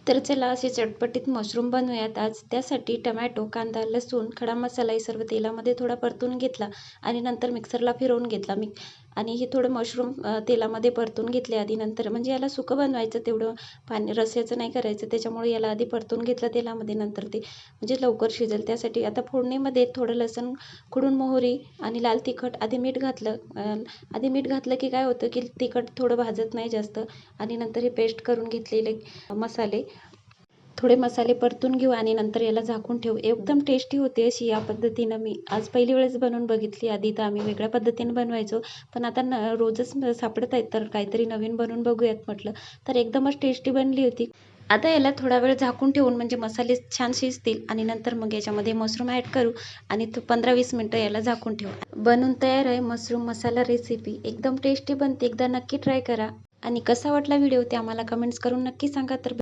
तर चला असे चटपटीत मशरूम बनवूयात आज. त्यासाठी टोमॅटो, कांदा, लसूण, खडा मसाला हे सर्व तेलामध्ये थोडा परतून घेतला आणि नंतर मिक्सरला फिरवून घेतला मी. आणि हे थोडं मशरूम तेलामध्ये परतून घेतले आधी. नंतर म्हणजे याला सुकं बनवायचं, तेवढं पाणी रस्स्याचं नाही करायचं. त्याच्यामुळे याला आधी परतून घेतलं तेलामध्ये, नंतर ते म्हणजे लवकर शिजेल. त्यासाठी आता फोडणीमध्ये थोडं लसूण कुटून, मोहरी आणि लाल तिखट, आधी मीठ घातलं. आधी मीठ घातलं की काय होतं की तिखट थोडं भाजत नाही जास्त. आणि नंतर हे पेस्ट करून घेतलेले मसाले, थोडे मसाले परतून घेऊ आणि नंतर याला झाकून ठेवू. एकदम टेस्टी होते अशी या पद्धतीनं. मी आज पहिली वेळेस बनवून बघितली. आधी तर आम्ही वेगळ्या पद्धतीने बनवायचो, पण आता रोजच सापडत आहेत, तर काहीतरी नवीन बनवून बघूयात म्हटलं. तर एकदमच टेस्टी बनली होती. आता याला थोडा वेळ झाकून ठेवून म्हणजे मसाले छान शिजतील आणि नंतर मग याच्यामध्ये मशरूम ॲड करू आणि 15-20 मिनटं याला झाकून ठेवू. बनून तयार आहे मशरूम मसाला रेसिपी. एकदम टेस्टी बनते. एकदा नक्की ट्राय करा. आणि कसा वाटला व्हिडिओ ते आम्हाला कमेंट्स करून नक्की सांगा. तर